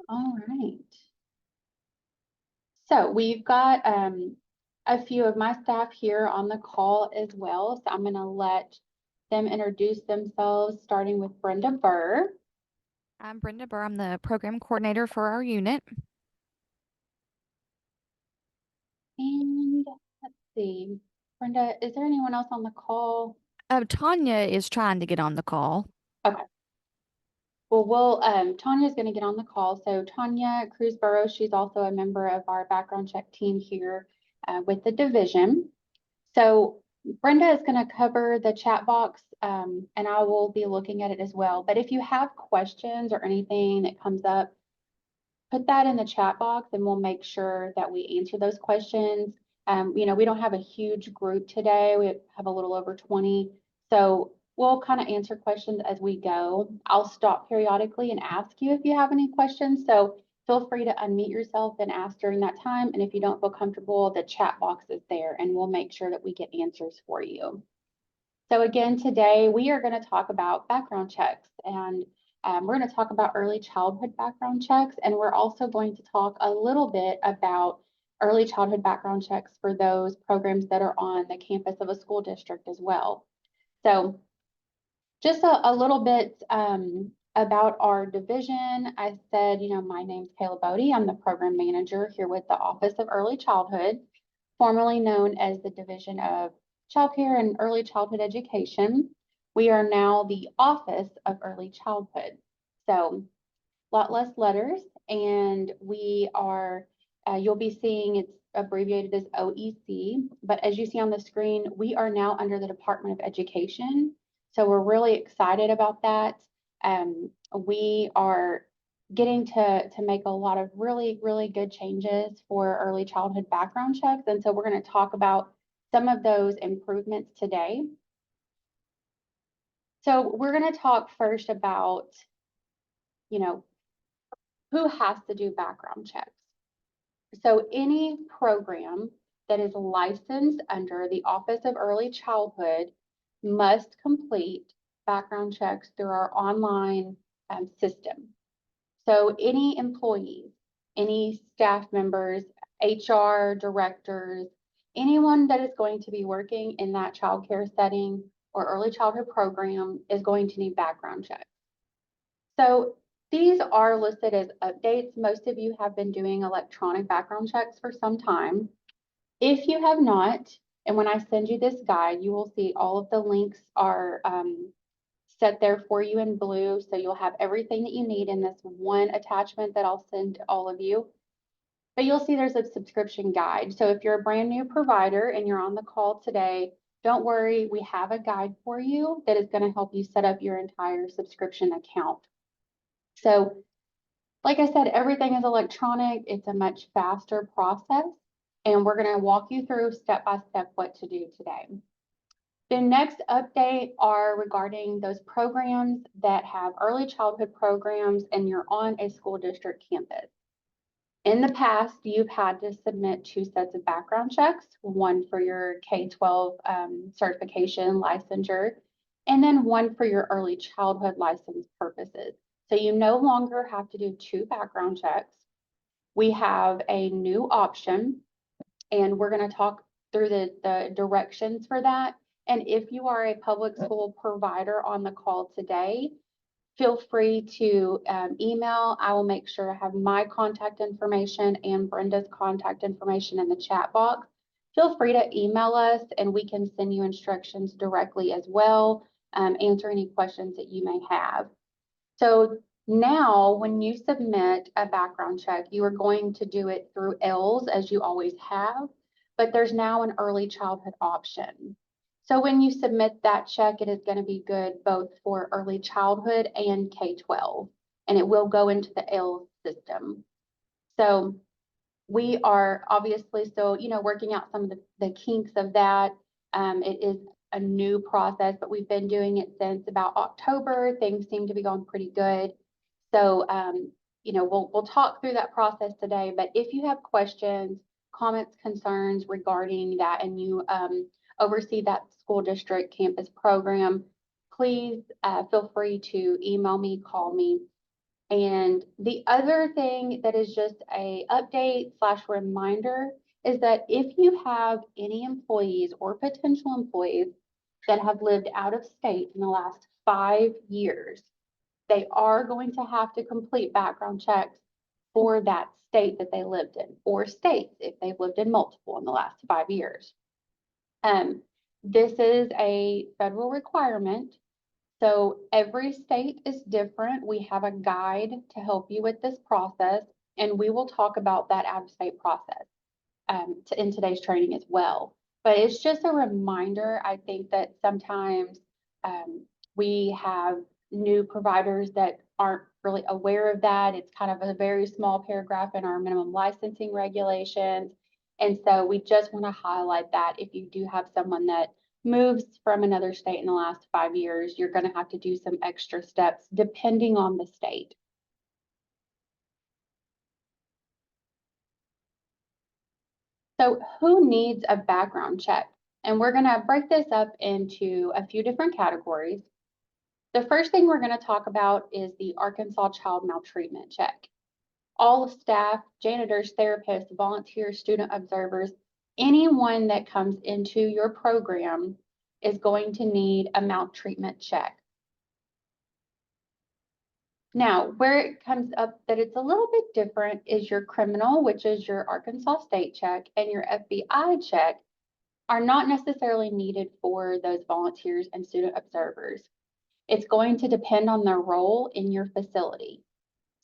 All right. So we've got a few of my staff here on the call as well. So I'm going to let them introduce themselves, starting with Brenda Burr. I'm Brenda Burr. I'm the program coordinator for our unit. And let's see, Brenda, is there anyone else on the call? Tanya is trying to get on the call. Okay. Well, Tanya's going to get on the call. So Tanya Cruz Burrows, she's also a member of our background check team here with the division. So Brenda is going to cover the chat box, and I will be looking at it as well. But if you have questions or anything that comes up, put that in the chat box and we'll make sure that we answer those questions. We don't have a huge group today. We have a little over 20. So we'll kind of answer questions as we go. I'll stop periodically and ask you if you have any questions. So feel free to unmute yourself and ask during that time. And if you don't feel comfortable, the chat box is there and we'll make sure that we get answers for you. So again, today we are going to talk about background checks and we're going to talk about early childhood background checks. And we're also going to talk a little bit about early childhood background checks for those programs that are on the campus of a school district as well. So just a little bit about our division. I said, my name's Kayla Bodie. I'm the program manager here with the Office of Early Childhood, formerly known as the Division of Childcare and Early Childhood Education. We are now the Office of Early Childhood. So a lot less letters, and we are, you'll be seeing it's abbreviated as OEC, but as you see on the screen, we are now under the Department of Education. So we're really excited about that. We are getting to make a lot of really, really good changes for early childhood background checks. And so we're going to talk about some of those improvements today. So we're going to talk first about, you know, who has to do background checks. So any program that is licensed under the Office of Early Childhood must complete background checks through our online system. So any employees, any staff members, HR directors, anyone that is going to be working in that childcare setting or early childhood program is going to need background checks. So these are listed as updates. Most of you have been doing electronic background checks for some time. If you have not, and when I send you this guide, you will see all of the links are set there for you in blue. So you'll have everything that you need in this one attachment that I'll send to all of you. But you'll see there's a subscription guide. So if you're a brand new provider and you're on the call today, don't worry, we have a guide for you that is going to help you set up your entire subscription account. So like I said, everything is electronic. It's a much faster process, and we're going to walk you through step by step what to do today. The next update are regarding those programs that have early childhood programs and you're on a school district campus. In the past, you've had to submit two sets of background checks, one for your K-12 certification licensure, and then one for your early childhood license purposes. So you no longer have to do two background checks. We have a new option, and we're going to talk through the directions for that. And if you are a public school provider on the call today, feel free to email. I will make sure I have my contact information and Brenda's contact information in the chat box. Feel free to email us and we can send you instructions directly as well, answer any questions that you may have. So now when you submit a background check, you are going to do it through ELS as you always have, but there's now an early childhood option. So when you submit that check, it is going to be good both for early childhood and K-12, and it will go into the ELS system. So we are obviously still, working out some of the kinks of that. It is a new process, but we've been doing it since about October. Things seem to be going pretty good. So, we'll talk through that process today, but if you have questions, comments, concerns regarding that, and you oversee that school district campus program, please feel free to email me, call me. And the other thing that is just a update / reminder is that if you have any employees or potential employees that have lived out of state in the last 5 years, they are going to have to complete background checks for that state that they lived in, or states if they've lived in multiple in the last 5 years. This is a federal requirement. So every state is different. We have a guide to help you with this process, and we will talk about that out-of-state process in today's training as well. But it's just a reminder. I think that sometimes we have new providers that aren't really aware of that. It's kind of a very small paragraph in our minimum licensing regulations. And so we just want to highlight that if you do have someone that moves from another state in the last 5 years, you're going to have to do some extra steps depending on the state. So who needs a background check? And we're going to break this up into a few different categories. The first thing we're going to talk about is the Arkansas Child Maltreatment Check. All staff, janitors, therapists, volunteers, student observers, anyone that comes into your program is going to need a maltreatment check. Now, where it comes up that it's a little bit different is your criminal, which is your Arkansas state check, and your FBI check are not necessarily needed for those volunteers and student observers. It's going to depend on their role in your facility.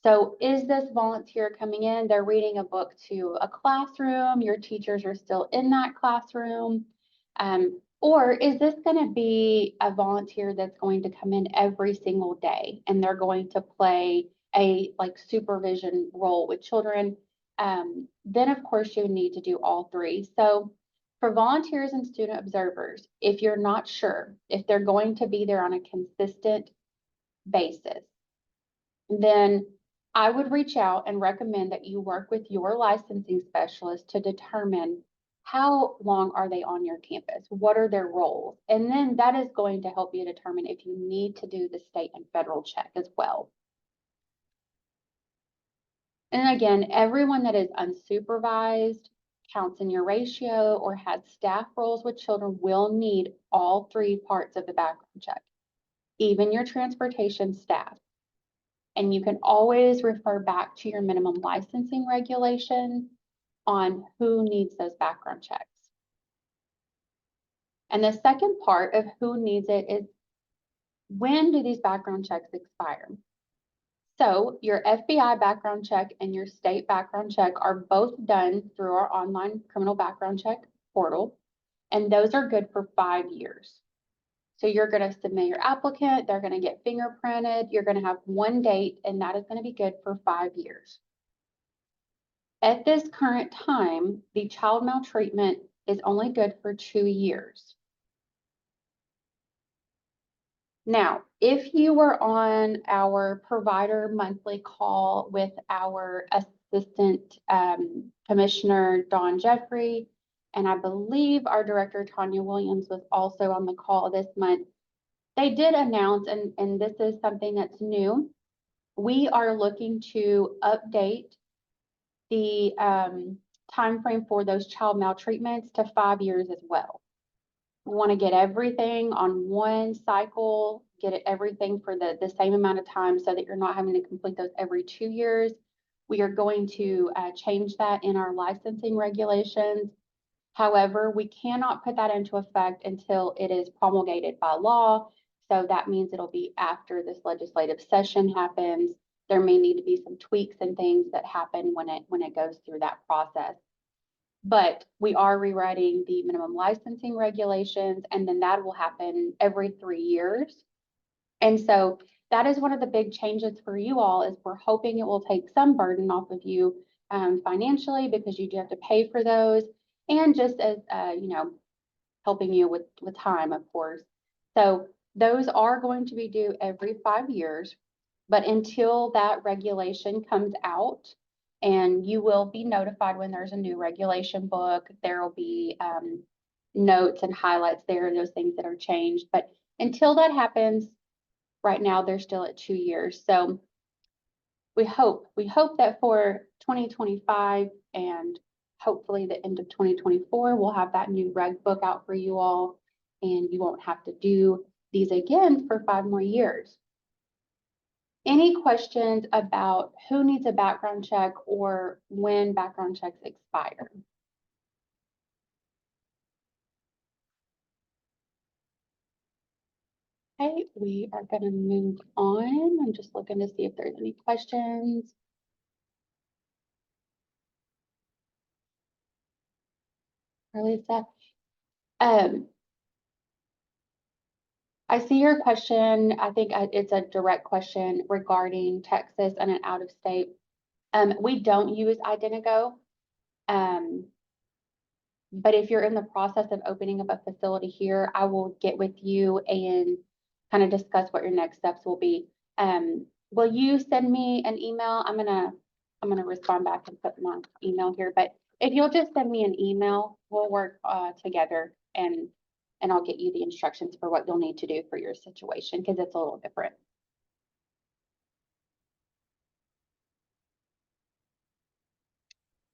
So is this volunteer coming in, they're reading a book to a classroom, your teachers are still in that classroom? Or is this going to be a volunteer that's going to come in every single day and they're going to play a like supervision role with children? Then of course you need to do all three. So for volunteers and student observers, if you're not sure if they're going to be there on a consistent basis, then I would reach out and recommend that you work with your licensing specialist to determine how long are they on your campus? What are their roles? And then that is going to help you determine if you need to do the state and federal check as well. And again, everyone that is unsupervised, counts in your ratio, or has staff roles with children will need all three parts of the background check, even your transportation staff. And you can always refer back to your minimum licensing regulations on who needs those background checks. And the second part of who needs it is, when do these background checks expire? So your FBI background check and your state background check are both done through our online criminal background check portal, and those are good for 5 years. So you're going to submit your applicant, they're going to get fingerprinted, you're going to have one date, and that is going to be good for 5 years. At this current time, the child maltreatment is only good for 2 years. Now, if you were on our provider monthly call with our assistant commissioner, Dawn Jeffrey, and I believe our director, Tanya Williams, was also on the call this month, they did announce, and this is something that's new, we are looking to update the timeframe for those child maltreatments to 5 years as well. We want to get everything on one cycle, get it everything for the same amount of time so that you're not having to complete those every 2 years. We are going to change that in our licensing regulations. However, we cannot put that into effect until it is promulgated by law. So that means it'll be after this legislative session happens. There may need to be some tweaks and things that happen when it goes through that process. But we are rewriting the minimum licensing regulations, and then that will happen every 3 years. And so that is one of the big changes for you all, is we're hoping it will take some burden off of you financially, because you do have to pay for those, and just as helping you with time, of course. So those are going to be due every 5 years, but until that regulation comes out, and you will be notified when there's a new regulation book, there will be notes and highlights there and those things that are changed. But until that happens, right now they're still at 2 years. So we hope that for 2025 and hopefully the end of 2024, we'll have that new reg book out for you all, and you won't have to do these again for 5 more years. Any questions about who needs a background check or when background checks expire? Okay, we are going to move on. I'm just looking to see if there's any questions. Lisa, I see your question. I think it's a direct question regarding Texas and an out of state. We don't use Identigo. But if you're in the process of opening up a facility here, I will get with you and kind of discuss what your next steps will be. Will you send me an email? I'm gonna respond back and put my email here, but if you'll just send me an email, we'll work together and I'll get you the instructions for what you'll need to do for your situation because it's a little different.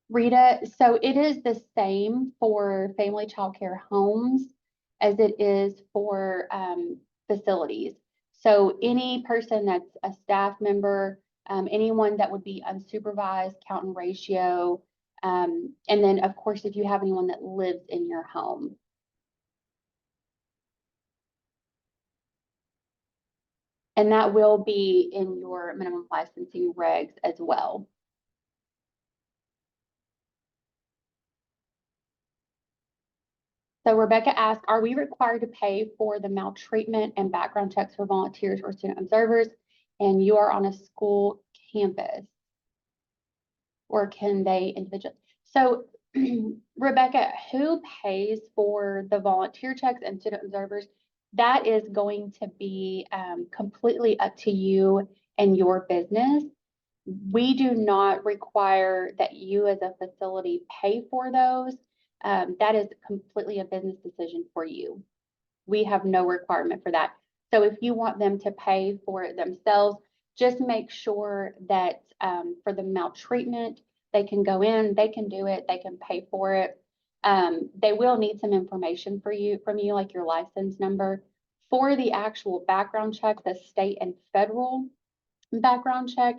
Rita, so it is the same for family child care homes as it is for facilities. So any person that's a staff member, anyone that would be unsupervised, count and ratio, and then of course, if you have anyone that lives in your home. And that will be in your minimum licensing regs as well. So Rebecca asked, are we required to pay for the maltreatment and background checks for volunteers or student observers? And you are on a school campus? Or can they individually? So Rebecca, who pays for the volunteer checks and student observers? That is going to be completely up to you and your business. We do not require that you as a facility pay for those. That is completely a business decision for you. We have no requirement for that. So if you want them to pay for it themselves, just make sure that for the maltreatment, they can go in, they can do it, they can pay for it. They will need some information from you, like your license number. For the actual background check, the state and federal background check,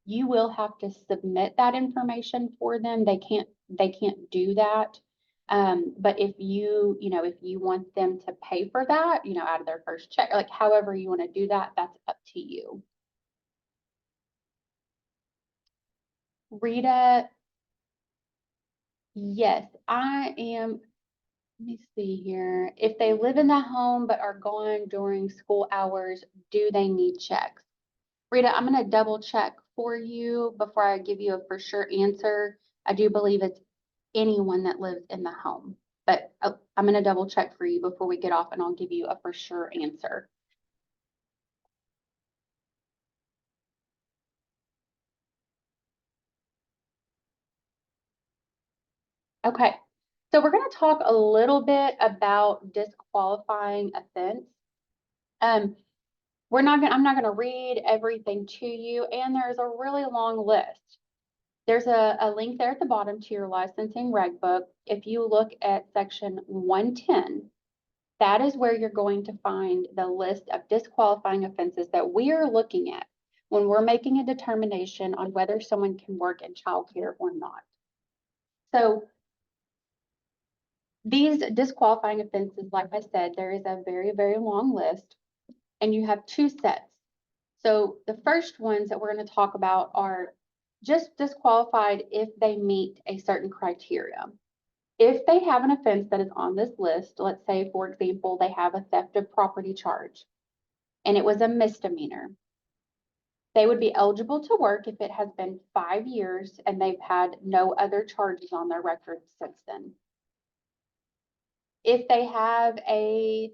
you will have to submit that information for them. They can't do that. But if if you want them to pay for that, out of their first check, like however you want to do that, that's up to you. Rita, yes, I am. Let me see here. If they live in the home but are gone during school hours, do they need checks? Rita, I'm going to double check for you before I give you a for sure answer. I do believe it's anyone that lives in the home, but I'm going to double check for you before we get off and I'll give you a for sure answer. Okay, so we're going to talk a little bit about disqualifying offense. I'm not going to read everything to you, and there's a really long list. There's a link there at the bottom to your licensing reg book. If you look at section 110, that is where you're going to find the list of disqualifying offenses that we are looking at when we're making a determination on whether someone can work in childcare or not. So these disqualifying offenses, like I said, there is a very, very long list, and you have two sets. So the first ones that we're going to talk about are just disqualified if they meet a certain criteria. If they have an offense that is on this list, let's say, for example, they have a theft of property charge and it was a misdemeanor, they would be eligible to work if it has been 5 years and they've had no other charges on their record since then. If they have a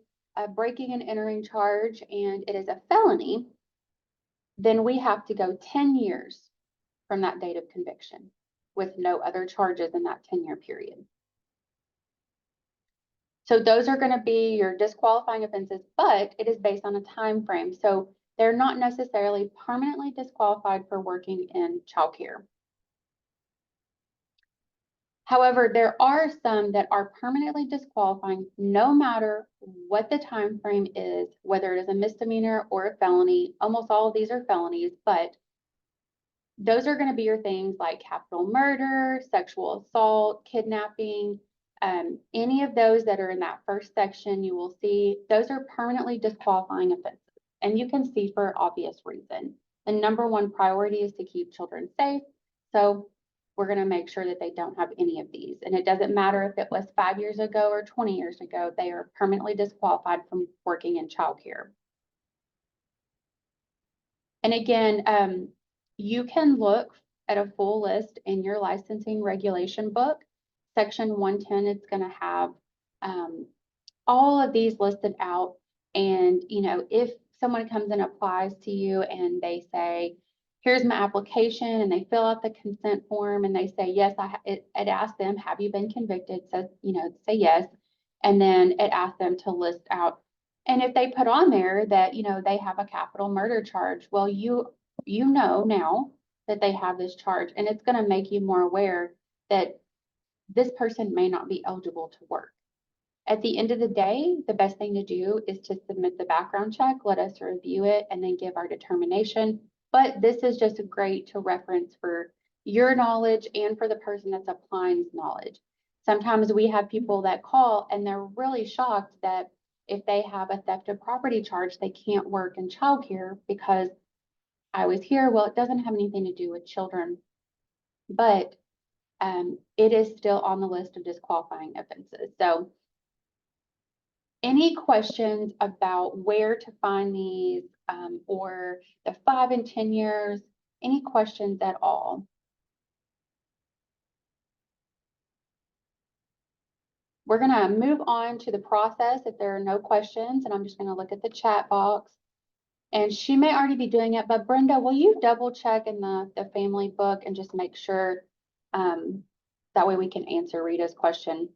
breaking and entering charge and it is a felony, then we have to go 10 years from that date of conviction with no other charges in that 10-year period. So those are going to be your disqualifying offenses, but it is based on a time frame. So they're not necessarily permanently disqualified for working in childcare. However, there are some that are permanently disqualifying no matter what the time frame is, whether it is a misdemeanor or a felony. Almost all of these are felonies, but those are going to be your things like capital murder, sexual assault, kidnapping, any of those that are in that first section, you will see those are permanently disqualifying offenses. And you can see for obvious reason. The number one priority is to keep children safe. So we're going to make sure that they don't have any of these. And it doesn't matter if it was 5 years ago or 20 years ago, they are permanently disqualified from working in childcare. And again, you can look at a full list in your licensing regulation book. Section 110, it's going to have all of these listed out. And, you know, if someone comes and applies to you and they say, here's my application, and they fill out the consent form and they say, yes, it asks them, have you been convicted? So, you know, say yes. And then it asks them to list out. And if they put on there that, you know, they have a capital murder charge, well, you know now that they have this charge, and it's going to make you more aware that this person may not be eligible to work. At the end of the day, the best thing to do is to submit the background check, let us review it, and then give our determination. But this is just great to reference for your knowledge and for the person that's applying's knowledge. Sometimes we have people that call and they're really shocked that if they have a theft of property charge, they can't work in childcare because I was here. Well, it doesn't have anything to do with children, but it is still on the list of disqualifying offenses. So any questions about where to find these or the 5 and 10 years? Any questions at all? We're going to move on to the process if there are no questions, and I'm just going to look at the chat box. And she may already be doing it, but Brenda, will you double check in the family book and just make sure that way we can answer Rita's question?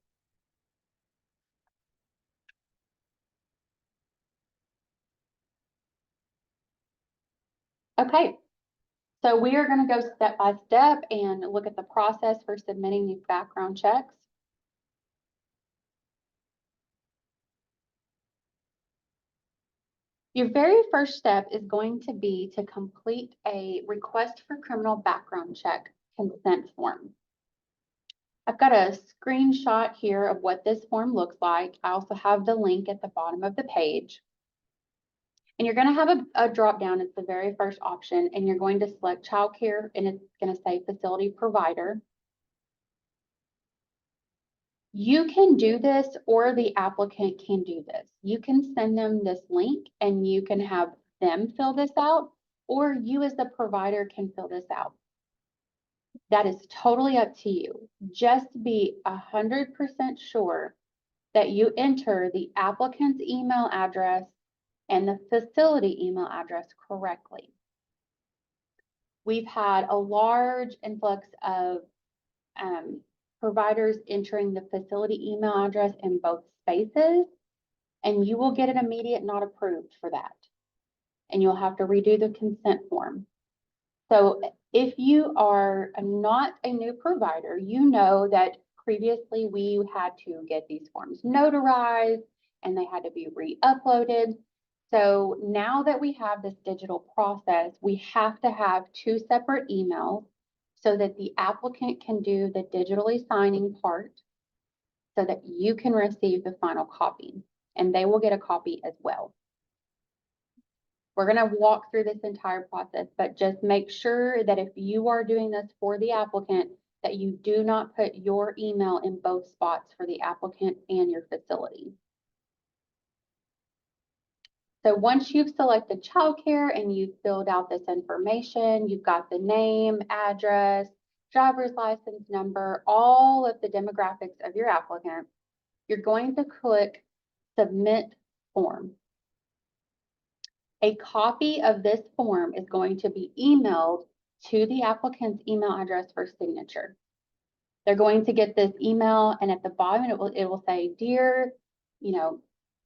Okay, so we are going to go step by step and look at the process for submitting these background checks. Your very first step is going to be to complete a request for criminal background check consent form. I've got a screenshot here of what this form looks like. I also have the link at the bottom of the page. And you're going to have a drop down. It's the very first option, and you're going to select childcare, and it's going to say facility provider. You can do this, or the applicant can do this. You can send them this link and you can have them fill this out, or you as the provider can fill this out. That is totally up to you. Just be 100% sure that you enter the applicant's email address and the facility email address correctly. We've had a large influx of providers entering the facility email address in both spaces, and you will get an immediate not approved for that. And you'll have to redo the consent form. So if you are not a new provider, you know that previously we had to get these forms notarized and they had to be re-uploaded. So now that we have this digital process, we have to have 2 separate emails so that the applicant can do the digitally signing part so that you can receive the final copy, and they will get a copy as well. We're going to walk through this entire process, but just make sure that if you are doing this for the applicant, that you do not put your email in both spots for the applicant and your facility. So once you've selected childcare and you've filled out this information, you've got the name, address, driver's license number, all of the demographics of your applicant, you're going to click Submit Form. A copy of this form is going to be emailed to the applicant's email address for signature. They're going to get this email, and at the bottom it will say, "Dear,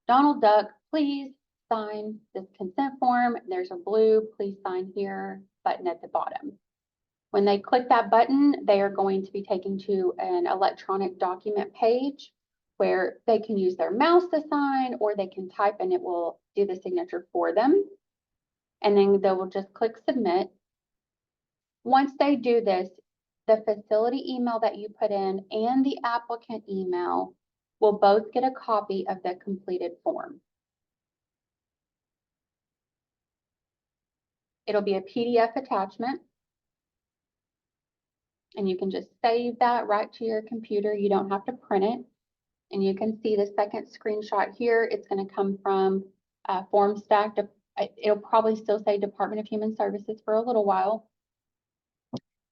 Donald Duck, please sign this consent form. There's a blue please sign here button at the bottom. When they click that button, they are going to be taken to an electronic document page where they can use their mouse to sign, or they can type and it will do the signature for them. And then they will just click submit. Once they do this, the facility email that you put in and the applicant email will both get a copy of the completed form. It'll be a PDF attachment. And you can just save that right to your computer. You don't have to print it. And you can see the second screenshot here. It's going to come from FormStack. It'll probably still say Department of Human Services for a little while.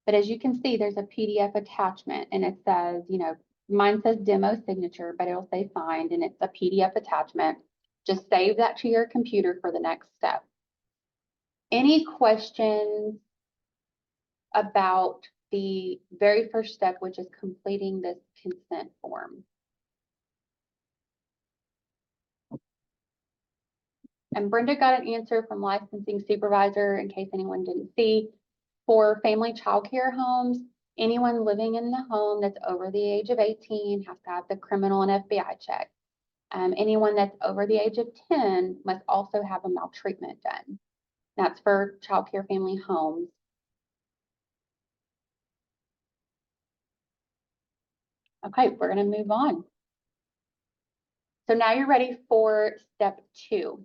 But as you can see, there's a PDF attachment and it says, you know, mine says demo signature, but it'll say signed and it's a PDF attachment. Just save that to your computer for the next step. Any questions about the very first step, which is completing this consent form? And Brenda got an answer from licensing supervisor in case anyone didn't see. For family child care homes, anyone living in the home that's over the age of 18 has to have the criminal and FBI check. Anyone that's over the age of 10 must also have a maltreatment done. That's for child care family homes. Okay, we're going to move on. So now you're ready for step 2.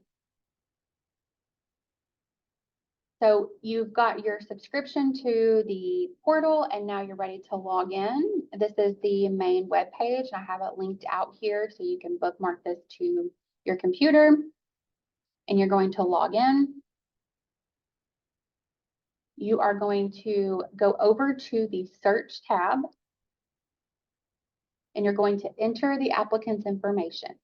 So you've got your subscription to the portal and now you're ready to log in. This is the main web page. I have it linked out here so you can bookmark this to your computer and you're going to log in. You are going to go over to the search tab and you're going to enter the applicant's information.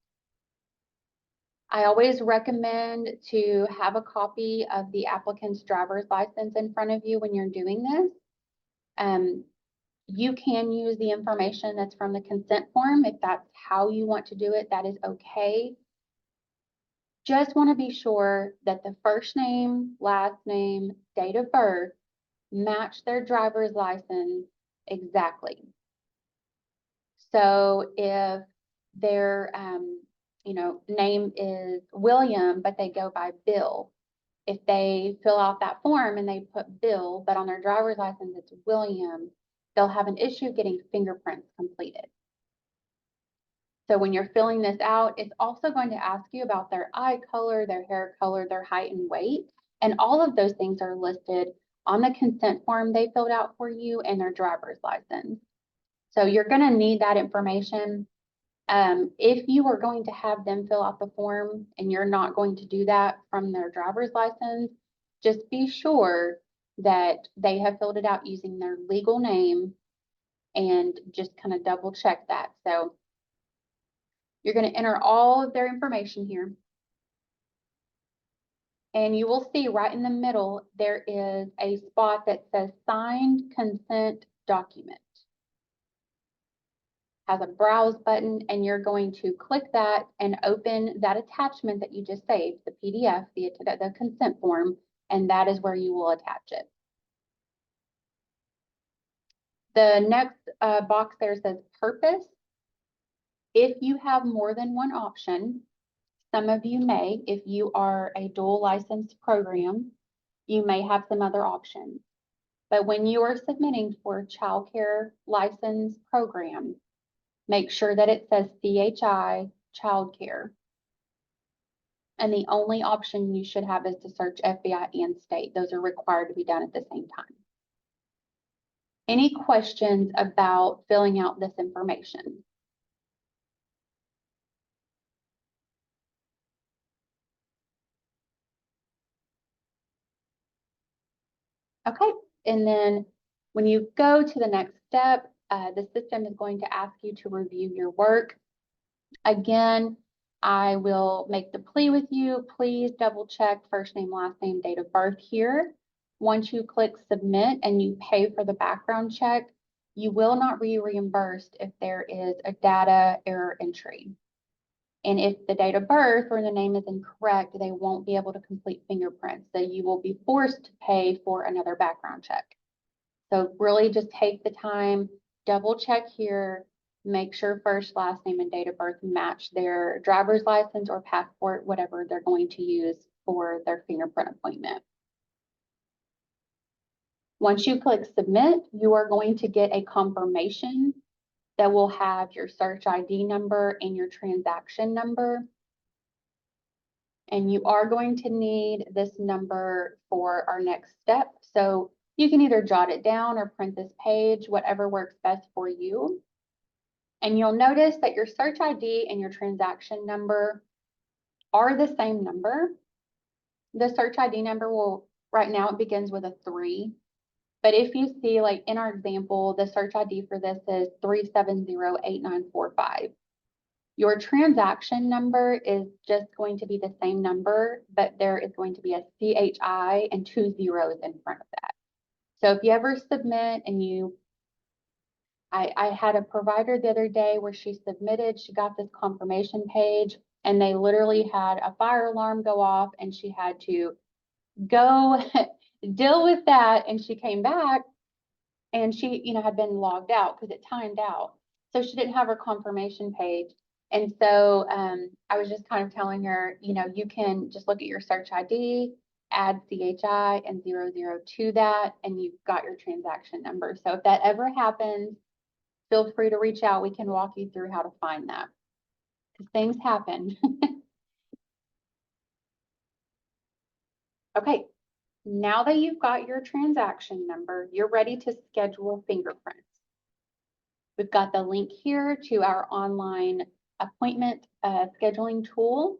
I always recommend to have a copy of the applicant's driver's license in front of you when you're doing this. You can use the information that's from the consent form. If that's how you want to do it, that is okay. Just want to be sure that the first name, last name, date of birth match their driver's license exactly. So if their name is William, but they go by Bill, if they fill out that form and they put Bill, but on their driver's license it's William, they'll have an issue getting fingerprints completed. So when you're filling this out, it's also going to ask you about their eye color, their hair color, their height and weight. And all of those things are listed on the consent form they filled out for you and their driver's license. So you're going to need that information. If you are going to have them fill out the form and you're not going to do that from their driver's license, just be sure that they have filled it out using their legal name and just kind of double check that. So you're going to enter all of their information here. And you will see right in the middle, there is a spot that says signed consent document. Has a browse button and you're going to click that and open that attachment that you just saved, the PDF, the consent form, and that is where you will attach it. The next box there says purpose. If you have more than one option, some of you may, if you are a dual license program, you may have some other options. But when you are submitting for a child care license program, make sure that it says CHI childcare. And the only option you should have is to search FBI and state. Those are required to be done at the same time. Any questions about filling out this information? Okay, and then when you go to the next step, the system is going to ask you to review your work. Again, I will make the plea with you. Please double check first name, last name, date of birth here. Once you click submit and you pay for the background check, you will not be reimbursed if there is a data error entry. And if the date of birth or the name is incorrect, they won't be able to complete fingerprints. So you will be forced to pay for another background check. So really just take the time, double check here, make sure first, last name, and date of birth match their driver's license or passport, whatever they're going to use for their fingerprint appointment. Once you click submit, you are going to get a confirmation that will have your search ID number and your transaction number. And you are going to need this number for our next step. So you can either jot it down or print this page, whatever works best for you. And you'll notice that your search ID and your transaction number are the same number. The search ID number will, right now it begins with a 3. But if you see, like in our example, the search ID for this is 3708945. Your transaction number is just going to be the same number, but there is going to be a CHI and 2 zeros in front of that. So if you ever submit and I had a provider the other day where she submitted, she got this confirmation page, and they literally had a fire alarm go off, and she had to go deal with that. And she came back and she, had been logged out because it timed out. So she didn't have her confirmation page. And so I was just kind of telling her, you can just look at your search ID, add CHI and 00 to that, and you've got your transaction number. So if that ever happens, feel free to reach out. We can walk you through how to find that, because things happen. Okay, now that you've got your transaction number, you're ready to schedule fingerprints. We've got the link here to our online appointment scheduling tool.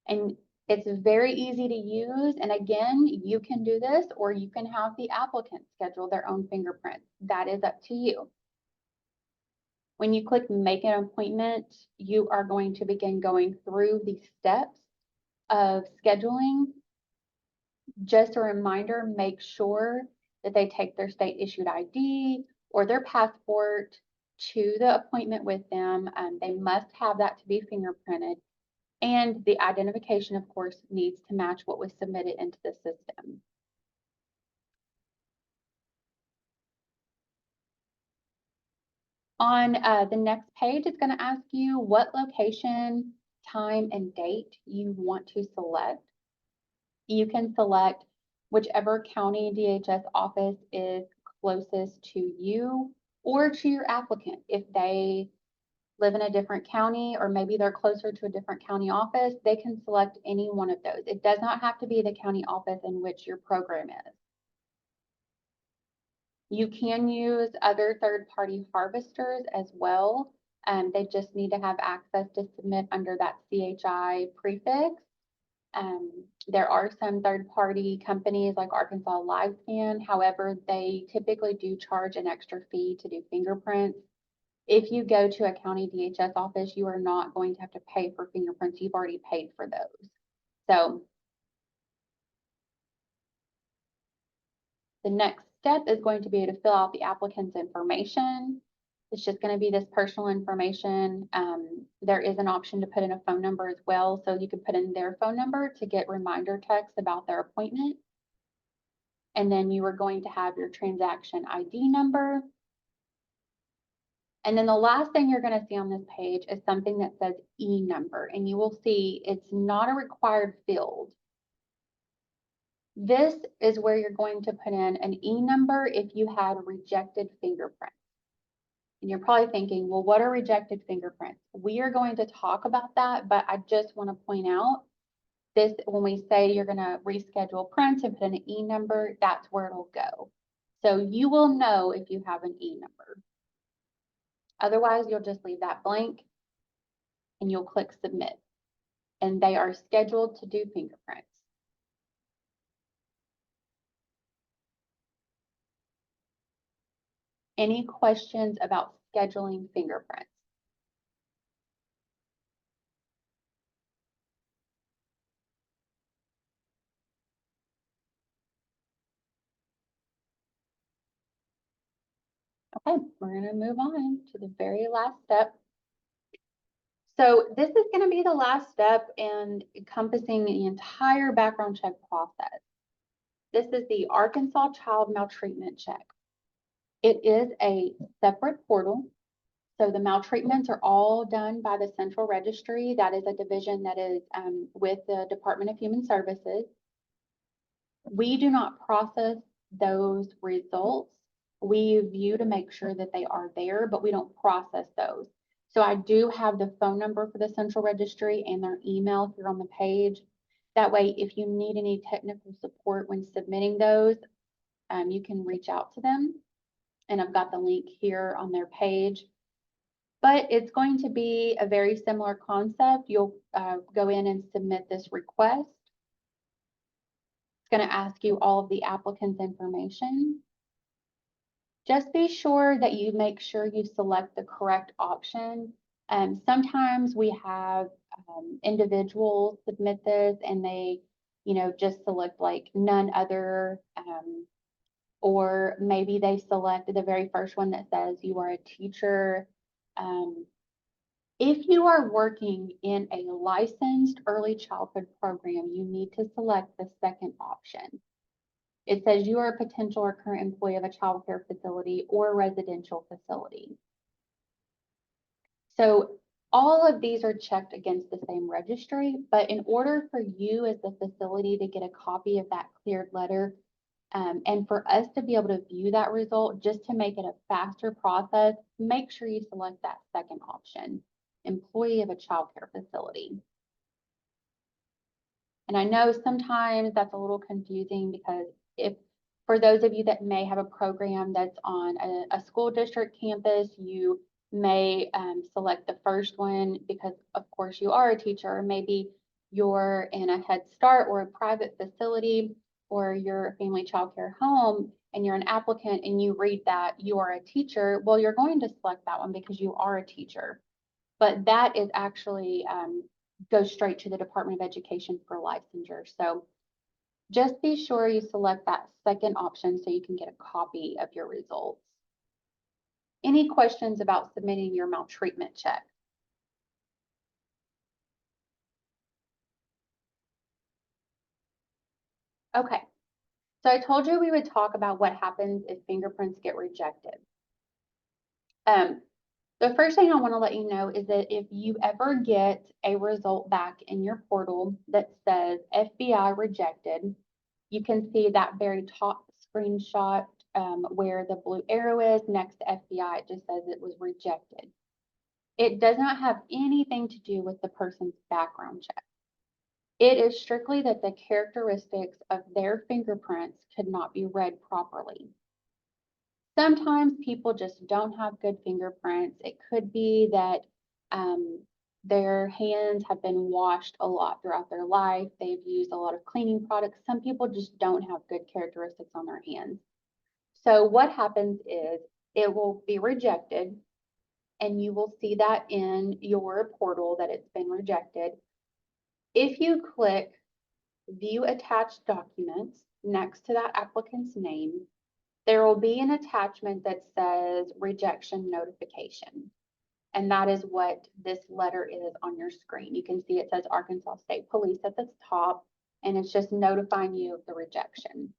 And it's very easy to use. And again, you can do this, or you can have the applicant schedule their own fingerprints. That is up to you. When you click make an appointment, you are going to begin going through the steps of scheduling. Just a reminder, make sure that they take their state issued ID or their passport to the appointment with them. They must have that to be fingerprinted. And the identification, of course, needs to match what was submitted into the system. On the next page, it's going to ask you what location, time, and date you want to select. You can select whichever county DHS office is closest to you or to your applicant. If they live in a different county, or maybe they're closer to a different county office, they can select any one of those. It does not have to be the county office in which your program is. You can use other third-party harvesters as well. They just need to have access to submit under that CHI prefix. There are some third-party companies like Arkansas LiveScan. However, they typically do charge an extra fee to do fingerprints. If you go to a county DHS office, you are not going to have to pay for fingerprints. You've already paid for those. So the next step is going to be to fill out the applicant's information. It's just going to be this personal information. There is an option to put in a phone number as well. So you can put in their phone number to get reminder texts about their appointment. And then you are going to have your transaction ID number. And then the last thing you're going to see on this page is something that says E-number. And you will see it's not a required field. This is where you're going to put in an E-number if you had rejected fingerprints. And you're probably thinking, well, what are rejected fingerprints? We are going to talk about that, but I just want to point out this, when we say you're going to reschedule prints and put in an E-number, that's where it'll go. So you will know if you have an E-number. Otherwise, you'll just leave that blank and you'll click submit. And they are scheduled to do fingerprints. Any questions about scheduling fingerprints? Okay, we're going to move on to the very last step. So this is going to be the last step in encompassing the entire background check process. This is the Arkansas Child Maltreatment Check. It is a separate portal. So the maltreatments are all done by the Central Registry. That is a division that is with the Department of Human Services. We do not process those results. We view to make sure that they are there, but we don't process those. So I do have the phone number for the Central Registry and their email here on the page. That way, if you need any technical support when submitting those, you can reach out to them. And I've got the link here on their page. But it's going to be a very similar concept. You'll go in and submit this request. It's going to ask you all of the applicant's information. Just be sure that you make sure you select the correct option. Sometimes we have individuals submit this and they, just select like none other, or maybe they select the very first one that says you are a teacher. If you are working in a licensed early childhood program, you need to select the second option. It says you are a potential or current employee of a child care facility or residential facility. So all of these are checked against the same registry, but in order for you as the facility to get a copy of that cleared letter, and for us to be able to view that result, just to make it a faster process, make sure you select that second option, employee of a child care facility. And I know sometimes that's a little confusing because for those of you that may have a program that's on a school district campus, you may select the first one because of course you are a teacher, or maybe you're in a Head Start or a private facility, or you're a family child care home and you're an applicant and you read that you are a teacher, well, you're going to select that one because you are a teacher. But that is actually goes straight to the Department of Education for licensure. So just be sure you select that second option so you can get a copy of your results. Any questions about submitting your maltreatment check? Okay, so I told you we would talk about what happens if fingerprints get rejected. The first thing I want to let you know is that if you ever get a result back in your portal that says FBI rejected, you can see that very top screenshot where the blue arrow is next to FBI. It just says it was rejected. It does not have anything to do with the person's background check. It is strictly that the characteristics of their fingerprints could not be read properly. Sometimes people just don't have good fingerprints. It could be that their hands have been washed a lot throughout their life. They've used a lot of cleaning products. Some people just don't have good characteristics on their hands. So what happens is it will be rejected, and you will see that in your portal that it's been rejected. If you click View Attached Documents next to that applicant's name, there will be an attachment that says Rejection Notification. And that is what this letter is on your screen. You can see it says Arkansas State Police at the top, and it's just notifying you of the rejection.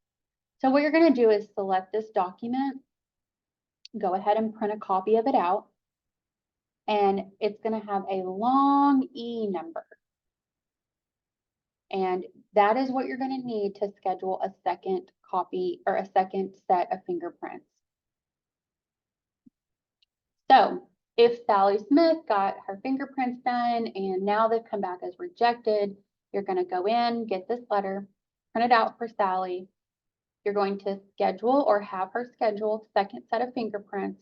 So what you're going to do is select this document, go ahead and print a copy of it out, and it's going to have a long E number. And that is what you're going to need to schedule a second copy or a second set of fingerprints. So if Sally Smith got her fingerprints done and now they've come back as rejected, you're going to go in, get this letter, print it out for Sally. You're going to schedule or have her schedule a second set of fingerprints.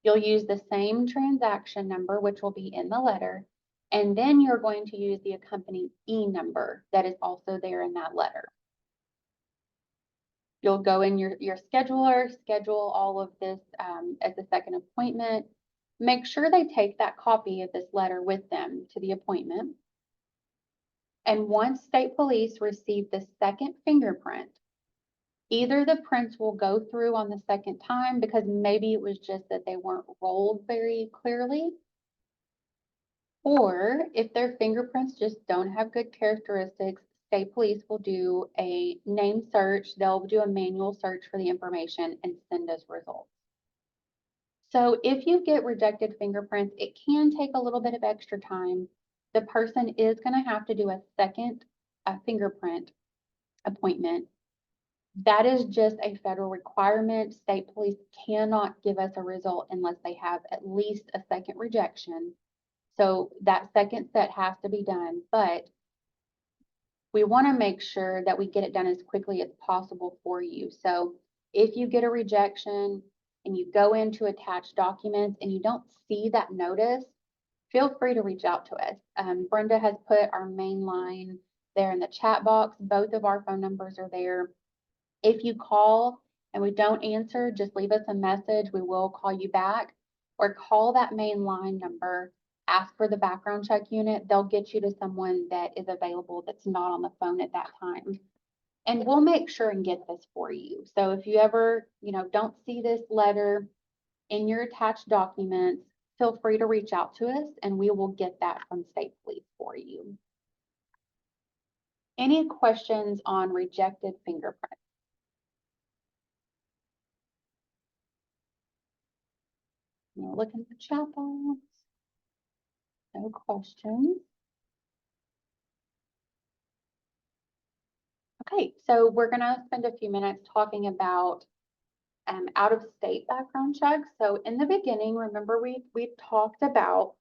You'll use the same transaction number, which will be in the letter, and then you're going to use the accompanying E number that is also there in that letter. You'll go in your scheduler, schedule all of this as a second appointment. Make sure they take that copy of this letter with them to the appointment. And once state police receive the second fingerprint, either the prints will go through on the second time because maybe it was just that they weren't rolled very clearly, Or if their fingerprints just don't have good characteristics, state police will do a name search. They'll do a manual search for the information and send us results. So if you get rejected fingerprints, it can take a little bit of extra time. The person is going to have to do a second fingerprint appointment. That is just a federal requirement. State police cannot give us a result unless they have at least a second rejection. So that second set has to be done, but we want to make sure that we get it done as quickly as possible for you. So if you get a rejection and you go into attached documents and you don't see that notice, feel free to reach out to us. Brenda has put our main line there in the chat box. Both of our phone numbers are there. If you call and we don't answer, just leave us a message. We will call you back, or call that main line number, ask for the background check unit. They'll get you to someone that is available that's not on the phone at that time. And we'll make sure and get this for you. So if you ever, don't see this letter in your attached documents, feel free to reach out to us and we will get that from state police for you. Any questions on rejected fingerprints? Look in the chat box. No questions. Okay, so we're gonna spend a few minutes talking about out-of-state background checks. So in the beginning, remember we talked about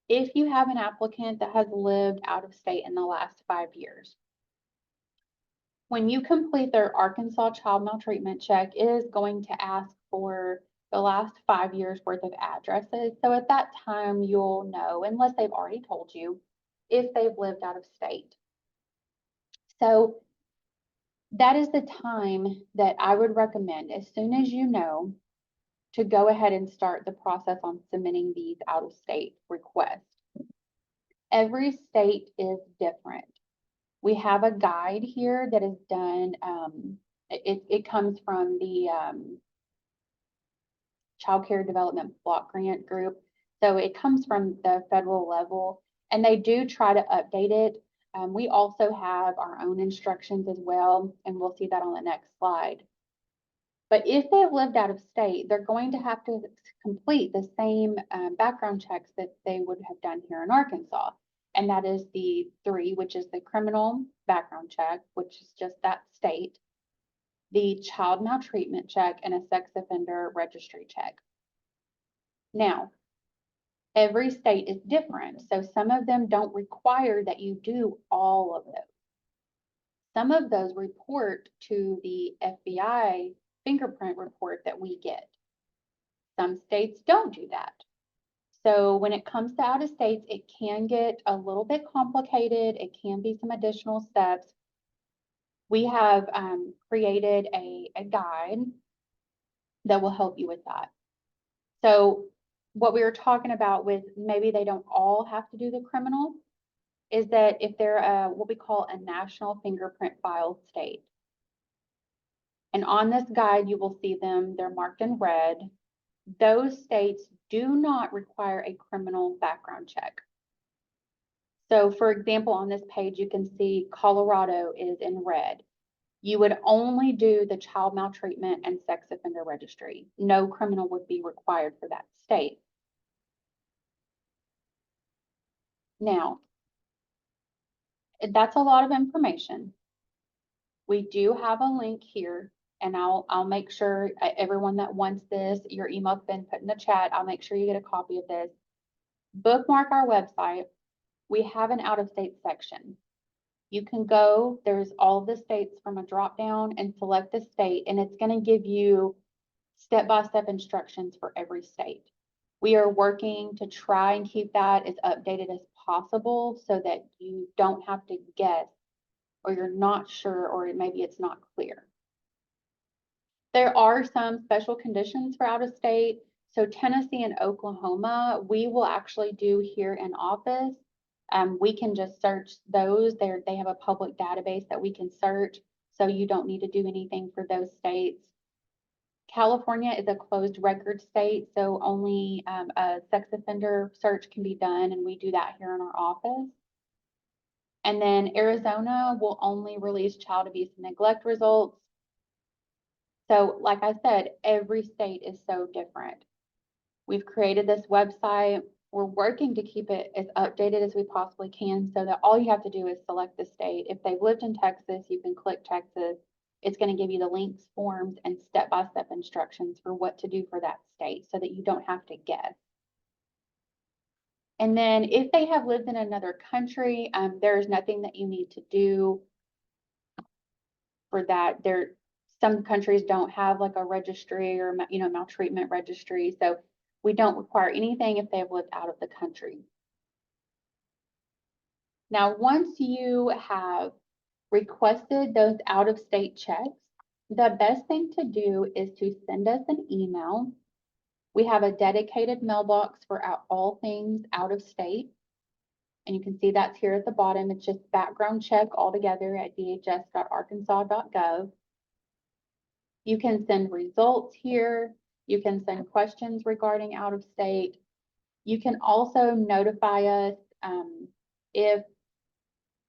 if you have an applicant that has lived out of state in the last 5 years. When you complete their Arkansas child maltreatment check, it is going to ask for the last 5 years worth of addresses. So at that time, you'll know, unless they've already told you, if they've lived out of state. So that is the time that I would recommend, as soon as you know, to go ahead and start the process on submitting these out-of-state requests. Every state is different. We have a guide here that is done, it comes from the Child Care Development Block Grant Group. So it comes from the federal level, and they do try to update it. We also have our own instructions as well, and we'll see that on the next slide. But if they have lived out of state, they're going to have to complete the same background checks that they would have done here in Arkansas. And that is the 3, which is the criminal background check, which is just that state, the child maltreatment check, and a sex offender registry check. Now, every state is different, so some of them don't require that you do all of those. Some of those report to the FBI fingerprint report that we get. Some states don't do that. So when it comes to out of states, it can get a little bit complicated. It can be some additional steps. We have created a guide that will help you with that. So what we were talking about with maybe they don't all have to do the criminal is that if they're what we call a national fingerprint file state. And on this guide, you will see them, they're marked in red. Those states do not require a criminal background check. So for example, on this page, you can see Colorado is in red. You would only do the child maltreatment and sex offender registry. No criminal would be required for that state. Now, that's a lot of information. We do have a link here, and I'll make sure everyone that wants this, your email's been put in the chat. I'll make sure you get a copy of this. Bookmark our website. We have an out-of-state section. You can go, there's all of the states from a drop down and select the state, and it's going to give you step-by-step instructions for every state. We are working to try and keep that as updated as possible so that you don't have to guess, or you're not sure, or maybe it's not clear. There are some special conditions for out of state. So Tennessee and Oklahoma, we will actually do here in office. We can just search those. They have a public database that we can search. So you don't need to do anything for those states. California is a closed record state, so only a sex offender search can be done, and we do that here in our office. And then Arizona will only release child abuse and neglect results. So like I said, every state is so different. We've created this website. We're working to keep it as updated as we possibly can so that all you have to do is select the state. If they've lived in Texas, you can click Texas. It's going to give you the links, forms, and step-by-step instructions for what to do for that state so that you don't have to guess. And then if they have lived in another country, there's nothing that you need to do for that. Some countries don't have like a registry or, maltreatment registry. So we don't require anything if they have lived out of the country. Now, once you have requested those out-of-state checks, the best thing to do is to send us an email. We have a dedicated mailbox for all things out of state. And you can see that's here at the bottom. It's just background check altogether at dhs.arkansas.gov. You can send results here. You can send questions regarding out of state. You can also notify us if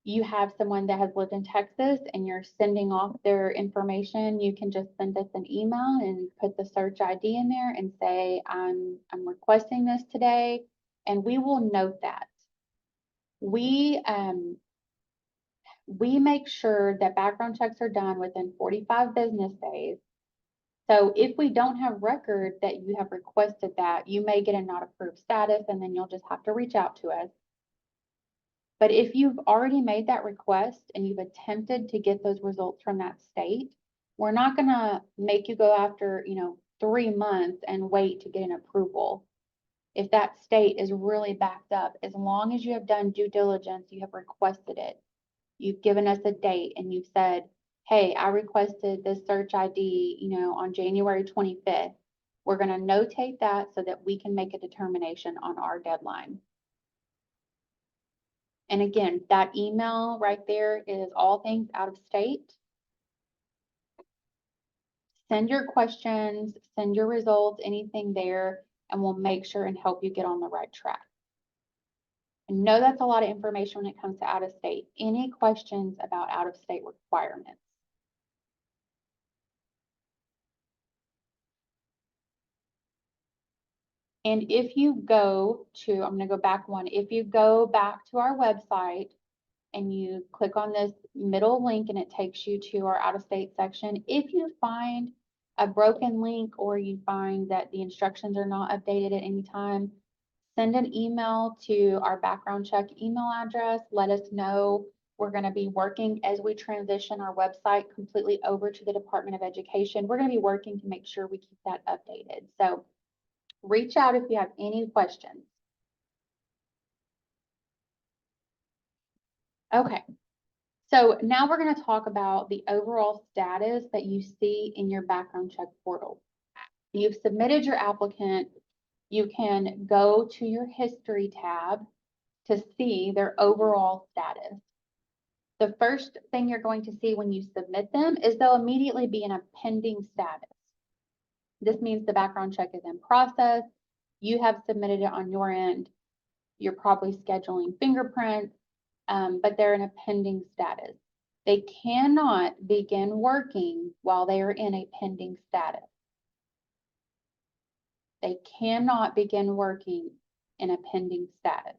you have someone that has lived in Texas and you're sending off their information. You can just send us an email and put the search ID in there and say, I'm requesting this today, and we will note that. We make sure that background checks are done within 45 business days. So if we don't have record that you have requested that, you may get a not approved status, and then you'll just have to reach out to us. But if you've already made that request and you've attempted to get those results from that state, we're not going to make you go after, 3 months and wait to get an approval. If that state is really backed up, as long as you have done due diligence, you have requested it, you've given us a date and you've said, hey, I requested this search ID, on January 25th. We're going to notate that so that we can make a determination on our deadline. And again, that email right there is all things out of state. Send your questions, send your results, anything there, and we'll make sure and help you get on the right track. I know that's a lot of information when it comes to out of state. Any questions about out of state requirements? And if you go to, I'm going to go back one. If you go back to our website and you click on this middle link and it takes you to our out of state section, if you find a broken link or you find that the instructions are not updated at any time, send an email to our background check email address. Let us know. We're going to be working as we transition our website completely over to the Department of Education. We're going to be working to make sure we keep that updated. So reach out if you have any questions. Okay, so now we're going to talk about the overall status that you see in your background check portal. You've submitted your applicant. You can go to your history tab to see their overall status. The first thing you're going to see when you submit them is they'll immediately be in a pending status. This means the background check is in process. You have submitted it on your end. You're probably scheduling fingerprints, but they're in a pending status. They cannot begin working while they are in a pending status. They cannot begin working in a pending status.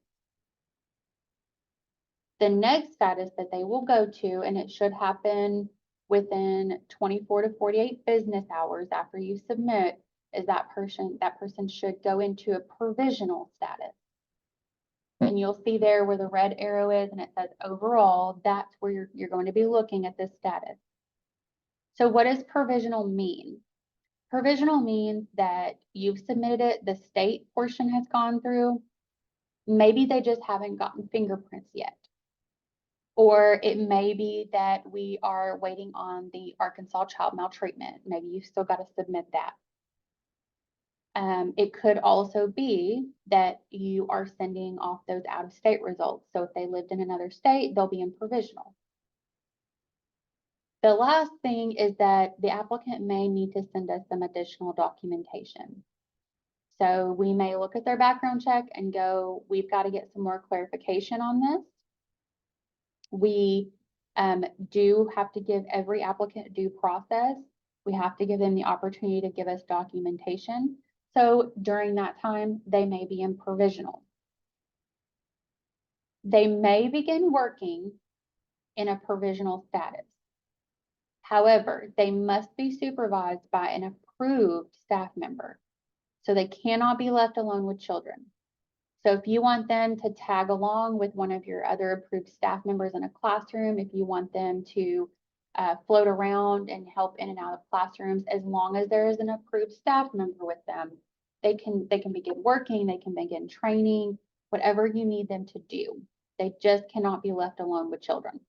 The next status that they will go to, and it should happen within 24 to 48 business hours after you submit, is that person should go into a provisional status. And you'll see there where the red arrow is and it says overall, that's where you're going to be looking at this status. So what does provisional mean? Provisional means that you've submitted it, the state portion has gone through. Maybe they just haven't gotten fingerprints yet. Or it may be that we are waiting on the Arkansas child maltreatment. Maybe you've still got to submit that. It could also be that you are sending off those out-of-state results. So if they lived in another state, they'll be in provisional. The last thing is that the applicant may need to send us some additional documentation. So we may look at their background check and go, we've got to get some more clarification on this. We do have to give every applicant due process. We have to give them the opportunity to give us documentation. So during that time, they may be in provisional. They may begin working in a provisional status. However, they must be supervised by an approved staff member. So they cannot be left alone with children. So if you want them to tag along with one of your other approved staff members in a classroom, if you want them to float around and help in and out of classrooms, as long as there is an approved staff member with them, they can begin working, they can begin training, whatever you need them to do. They just cannot be left alone with children.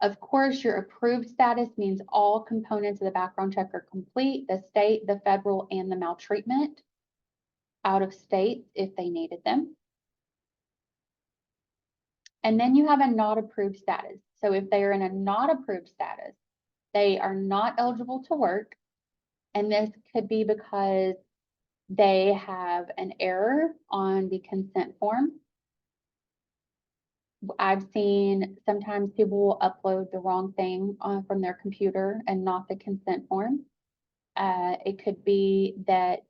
Of course, your approved status means all components of the background check are complete, the state, the federal, and the maltreatment. Out of state if they needed them. And then you have a not approved status. So if they are in a not approved status, they are not eligible to work. And this could be because they have an error on the consent form. I've seen sometimes people will upload the wrong thing from their computer and not the consent form. It could be that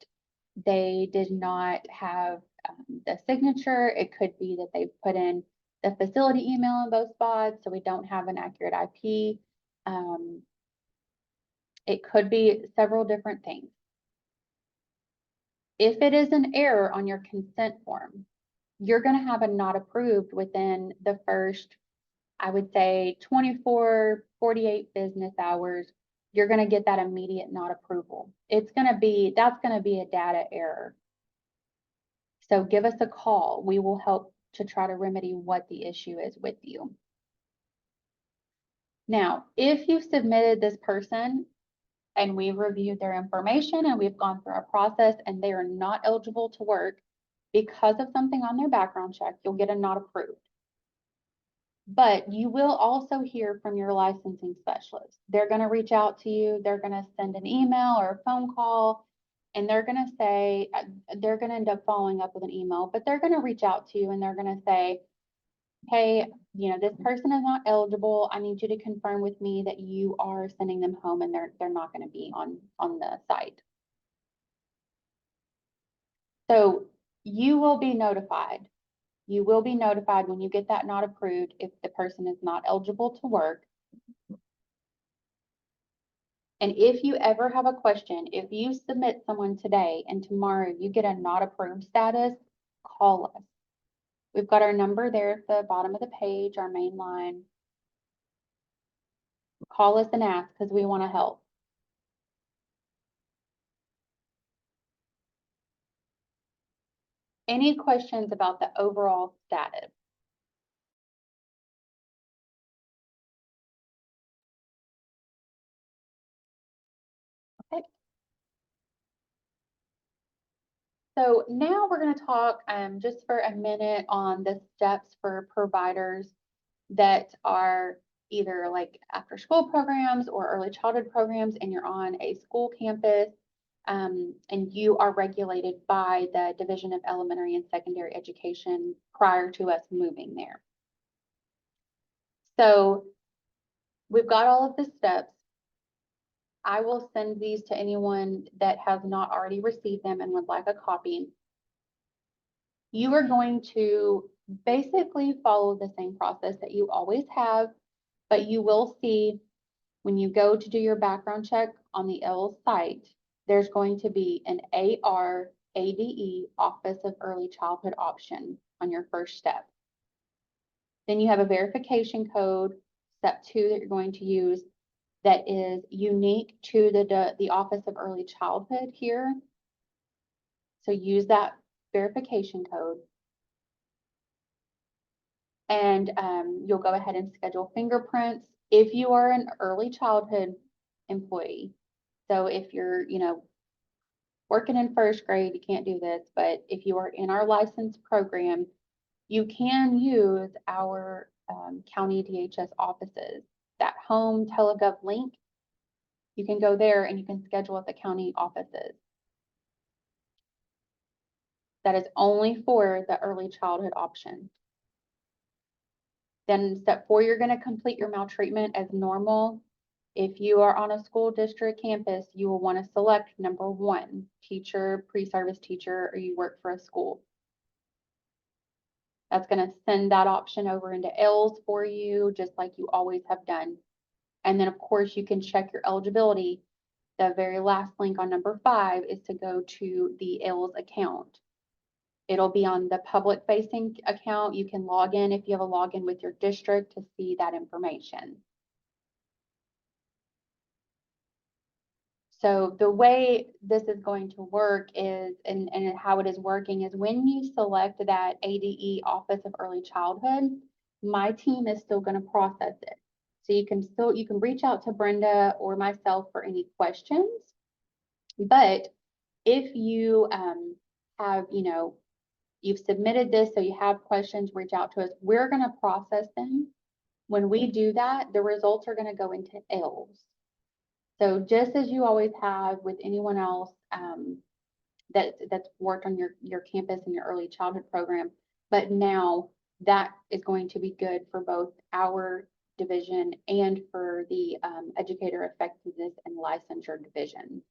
they did not have the signature. It could be that they put in the facility email in both spots, so we don't have an accurate IP. It could be several different things. If it is an error on your consent form, you're going to have a not approved within the first, I would say 24, 48 business hours. You're going to get that immediate not approval. That's going to be a data error. So give us a call. We will help to try to remedy what the issue is with you. Now, if you've submitted this person and we've reviewed their information and we've gone through a process and they are not eligible to work because of something on their background check, you'll get a not approved. But you will also hear from your licensing specialist. They're going to reach out to you. They're going to send an email or a phone call, and they're going to say, they're going to end up following up with an email, but they're going to reach out to you and they're going to say, hey, this person is not eligible. I need you to confirm with me that you are sending them home and they're not going to be on the site. So you will be notified. You will be notified when you get that not approved if the person is not eligible to work. And if you ever have a question, if you submit someone today and tomorrow you get a not approved status, call us. We've got our number there at the bottom of the page, our main line. Call us and ask because we want to help. Any questions about the overall status? Okay. So now we're going to talk just for a minute on the steps for providers that are either like after school programs or early childhood programs, and you're on a school campus and you are regulated by the Division of Elementary and Secondary Education prior to us moving there. So we've got all of the steps. I will send these to anyone that has not already received them and would like a copy. You are going to basically follow the same process that you always have, but you will see when you go to do your background check on the ELS site, there's going to be an ARADE, Office of Early Childhood option on your first step. Then you have a verification code, step 2, that you're going to use that is unique to the Office of Early Childhood here. So use that verification code. And you'll go ahead and schedule fingerprints if you are an early childhood employee. So if you're, working in first grade, you can't do this, but if you are in our license program, you can use our county DHS offices. home telegov link. You can go there and you can schedule at the county offices. That is only for the early childhood option. Then step 4, you're going to complete your maltreatment as normal. If you are on a school district campus, you will want to select number 1, teacher, pre-service teacher, or you work for a school. That's going to send that option over into ELS for you, just like you always have done. And then, of course, you can check your eligibility. The very last link on number 5 is to go to the ELS account. It'll be on the public facing account. You can log in if you have a login with your district to see that information. So the way this is going to work is, and how it is working is when you select that ADE Office of Early Childhood, my team is still going to process it. So you can reach out to Brenda or myself for any questions. But if you have, you've submitted this, so you have questions, reach out to us. We're going to process them. When we do that, the results are going to go into ELS. So just as you always have with anyone else that's worked on your campus and your early childhood program, but now that is going to be good for both our division and for the educator effectiveness and licensure division.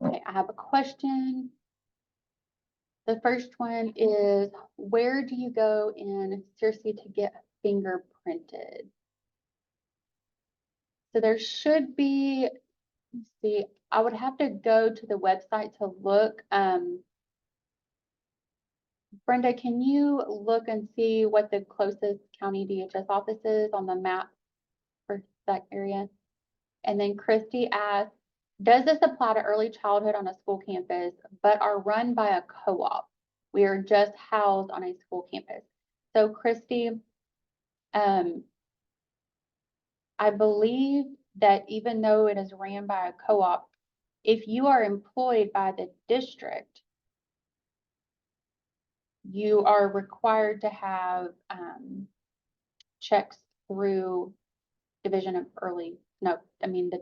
Okay, I have a question. The first one is, where do you go in Searcy to get fingerprinted? So there should be, let's see, I would have to go to the website to look. Brenda, can you look and see what the closest county DHS office is on the map for that area? And then Christy asked, does this apply to early childhood on a school campus, but are run by a co-op? We are just housed on a school campus. So Christy, I believe that even though it is ran by a co-op, if you are employed by the district, you are required to have checks through Division of the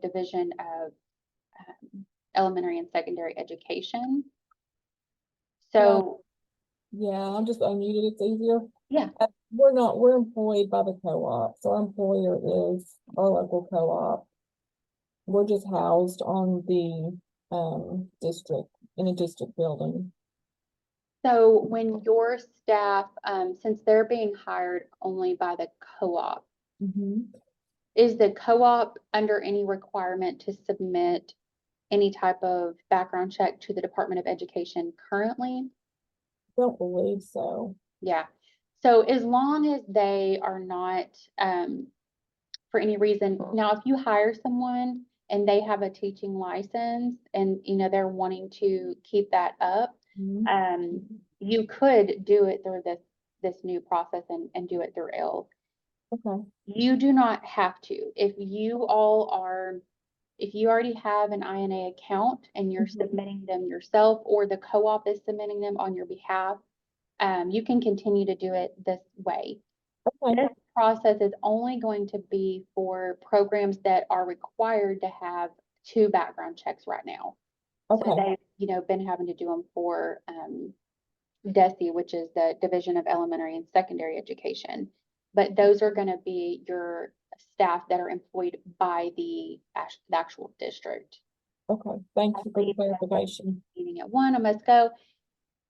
Division of Elementary and Secondary Education. So yeah, I'm just unmuted. It's easier. yeah, We're employed by the co-op. So our employer is our local co-op. We're just housed on the district, in a district building. so when your staff, since they're being hired only by the co-op, is the co-op under any requirement to submit any type of background check to the Department of Education currently? Don't believe so. Yeah. So as long as they are not, for any reason, now if you hire someone and they have a teaching license and they're wanting to keep that up, you could do it through this new process and do it through ELS. Okay. You do not have to. If you already have an INA account and you're submitting them yourself, or the co-op is submitting them on your behalf, you can continue to do it this way. Okay. This process is only going to be for programs that are required to have 2 background checks right now. Okay. So they've, been having to do them for DESE, which is the Division of Elementary and Secondary Education. But those are going to be your staff that are employed by the actual district. Okay. Thank you for the clarification. Meeting at 1, I must go.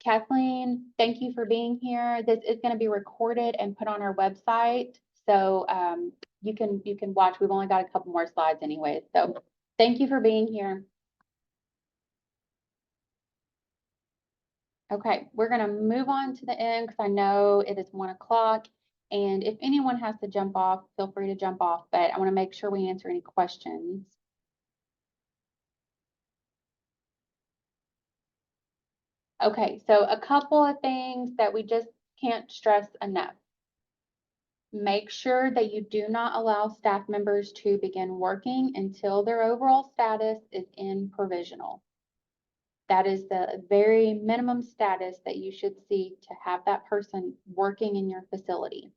Kathleen, thank you for being here. This is going to be recorded and put on our website. So you can watch. We've only got a couple more slides anyway. So thank you for being here. Okay, we're going to move on to the end because I know it is 1 o'clock. And if anyone has to jump off, feel free to jump off. But I want to make sure we answer any questions. Okay, so a couple of things that we just can't stress enough. Make sure that you do not allow staff members to begin working until their overall status is in provisional. That is the very minimum status that you should see to have that person working in your facility.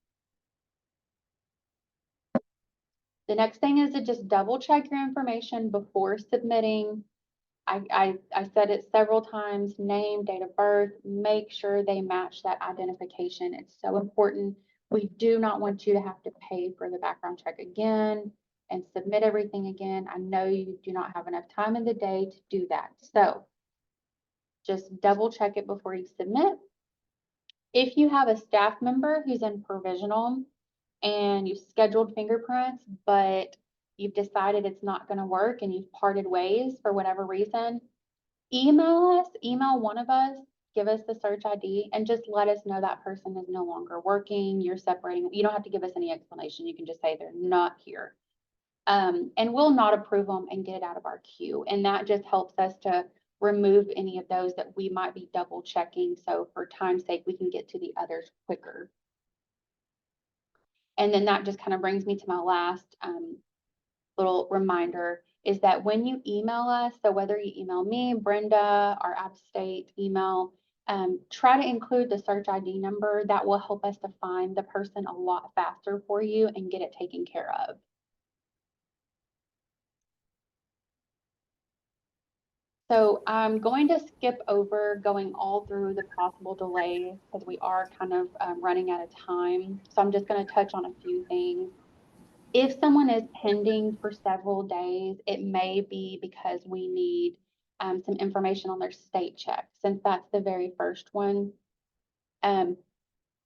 The next thing is to just double check your information before submitting. I said it several times, name, date of birth, make sure they match that identification. It's so important. We do not want you to have to pay for the background check again and submit everything again. I know you do not have enough time in the day to do that. So just double check it before you submit. If you have a staff member who's in provisional and you scheduled fingerprints, but you've decided it's not going to work and you've parted ways for whatever reason, email us, email one of us, give us the search ID, and just let us know that person is no longer working. You're separating. You don't have to give us any explanation. You can just say they're not here. And we'll not approve them and get it out of our queue. And that just helps us to remove any of those that we might be double checking. So for time's sake, we can get to the others quicker. And then that just kind of brings me to my last little reminder is that when you email us, so whether you email me, Brenda, our out-of-state email, try to include the search ID number. That will help us to find the person a lot faster for you and get it taken care of. So I'm going to skip over going all through the possible delays because we are kind of running out of time. So I'm just going to touch on a few things. If someone is pending for several days, it may be because we need some information on their state check, since that's the very first one.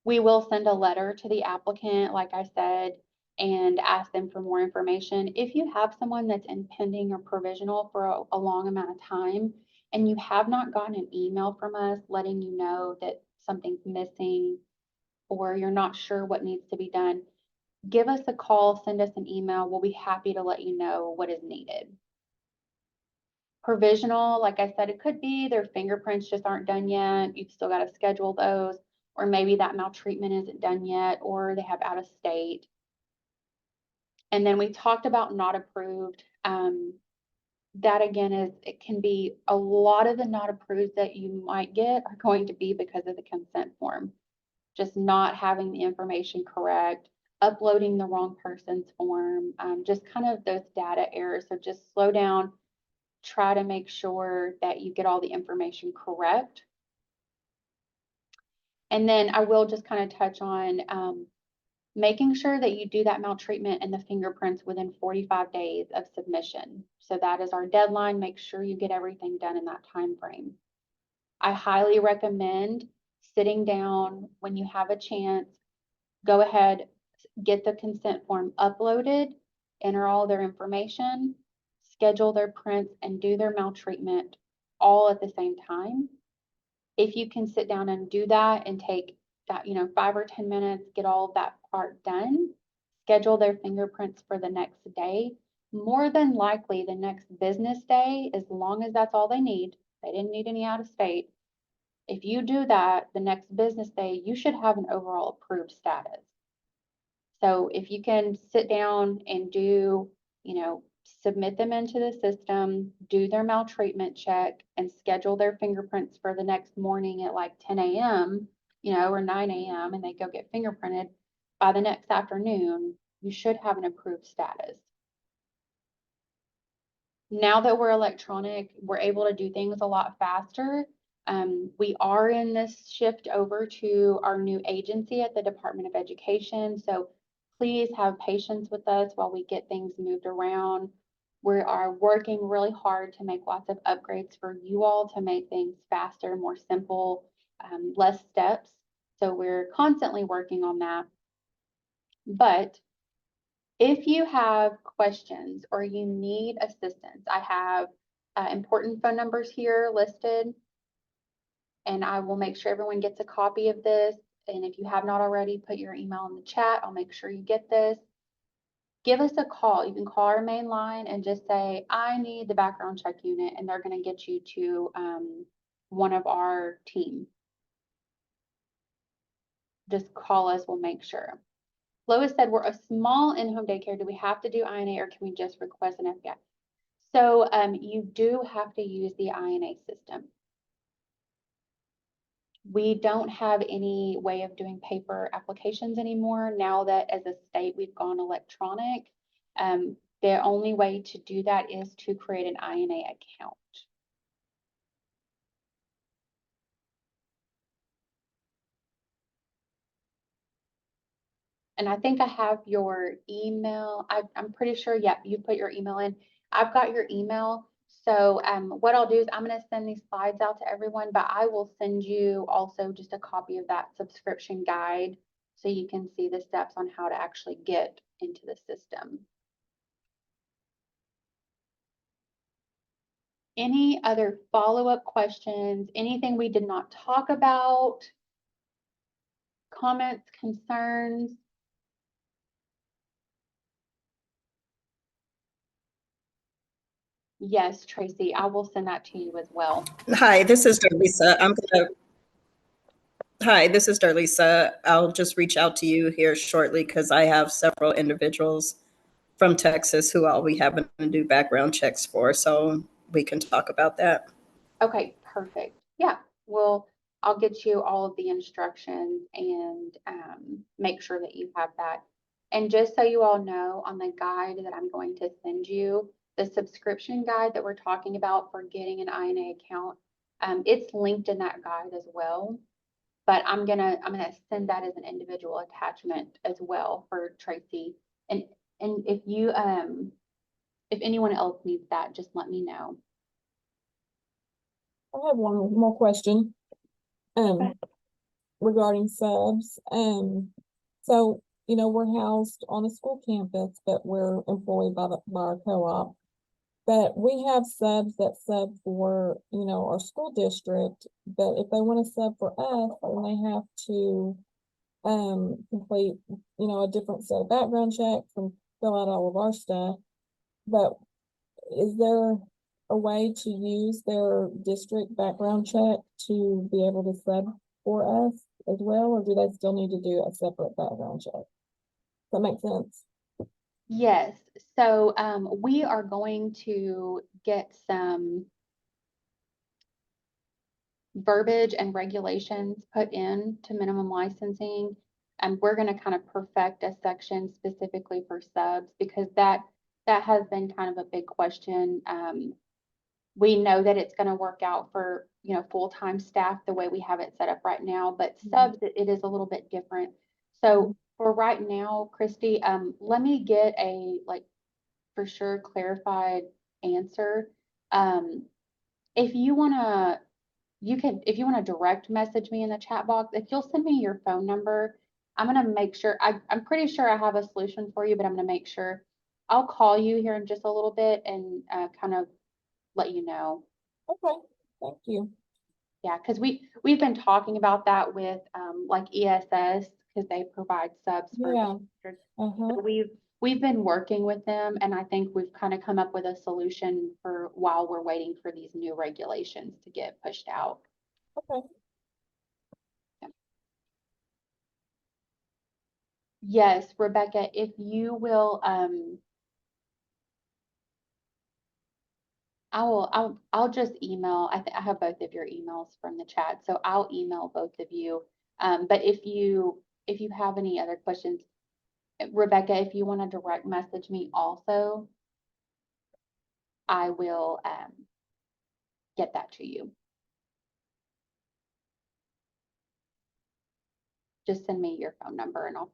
We will send a letter to the applicant, like I said, and ask them for more information. If you have someone that's in pending or provisional for a long amount of time, and you have not gotten an email from us letting you know that something's missing, or you're not sure what needs to be done, give us a call, send us an email. We'll be happy to let you know what is needed. Provisional, like I said, it could be their fingerprints just aren't done yet. You've still got to schedule those, or maybe that maltreatment isn't done yet, or they have out of state. And then we talked about not approved. That again it can be a lot of the not approved that you might get are going to be because of the consent form. Just not having the information correct, uploading the wrong person's form, just kind of those data errors. So just slow down, try to make sure that you get all the information correct. And then I will just kind of touch on making sure that you do that maltreatment and the fingerprints within 45 days of submission. So that is our deadline. Make sure you get everything done in that time frame. I highly recommend sitting down when you have a chance, go ahead, get the consent form uploaded, enter all their information, schedule their prints, and do their maltreatment all at the same time. If you can sit down and do that and take that, 5 or 10 minutes, get all of that part done, schedule their fingerprints for the next day, more than likely the next business day, as long as that's all they need, they didn't need any out of state. If you do that the next business day, you should have an overall approved status. So if you can sit down and do, submit them into the system, do their maltreatment check, and schedule their fingerprints for the next morning at like 10 a.m., or 9 a.m., and they go get fingerprinted, by the next afternoon, you should have an approved status. Now that we're electronic, we're able to do things a lot faster. We are in this shift over to our new agency at the Department of Education. So please have patience with us while we get things moved around. We are working really hard to make lots of upgrades for you all to make things faster, more simple, less steps. So we're constantly working on that. But if you have questions or you need assistance, I have important phone numbers here listed, and I will make sure everyone gets a copy of this. And if you have not already, put your email in the chat. I'll make sure you get this. Give us a call. You can call our main line and just say, I need the background check unit, and they're going to get you to one of our team. Just call us, we'll make sure. Lois said, we're a small in-home daycare. Do we have to do INA or can we just request an FBI? So you do have to use the INA system. We don't have any way of doing paper applications anymore. Now that as a state we've gone electronic, The only way to do that is to create an INA account. And I think I have your email. I'm pretty sure, yep, you put your email in. I've got your email. So what I'll do is I'm going to send these slides out to everyone, but I will send you also just a copy of that subscription guide so you can see the steps on how to actually get into the system. Any other follow-up questions? Anything we did not talk about? Comments, concerns? Yes, Tracy, I will send that to you as well. Hi, this is Darlisa. Hi, this is Darlisa. I'll just reach out to you here shortly because I have several individuals from Texas who I'll be having to do background checks for, so we can talk about that. Okay, perfect. Yeah, well, I'll get you all of the instructions and make sure that you have that. And just so you all know, on the guide that I'm going to send you, the subscription guide that we're talking about for getting an INA account, it's linked in that guide as well. But I'm gonna send that as an individual attachment as well for Tracy. And if you if anyone else needs that, just let me know. I have one more question. Okay. Regarding subs. So, you know, we're housed on a school campus, but we're employed by our co-op. But we have subs that sub for, you know, our school district, but if they want to sub for us, then they have to complete, you know, a different set of background checks and fill out all of our stuff. But is there a way to use their district background check to be able to sub for us as well, or do they still need to do a separate background check? Does that make sense? Yes, so we are going to get some verbiage and regulations put in to minimum licensing. And we're going to kind of perfect a section specifically for subs because that has been kind of a big question. We know that it's going to work out for, you know, full-time staff the way we have it set up right now, but subs, it is a little bit different. So for right now, Christy, let me get a for sure clarified answer. If you want to, if you want to direct message me in the chat box, if you'll send me your phone number, I'm going to make sure, I'm pretty sure I have a solution for you, but I'm going to make sure I'll call you here in just a little bit and kind of let you know. Okay, thank you. Yeah, because we've been talking about that with like ESS because they provide subs for Yeah. districts. Uh-huh. So we've been working with them, and I think we've kind of come up with a solution for while we're waiting for these new regulations to get pushed out. Okay. Yes, Rebecca, if you will, I'll just email. I have both of your emails from the chat, so I'll email both of you. But if you have any other questions, Rebecca, if you want to direct message me also, I will get that to you. Just send me your phone number and I'll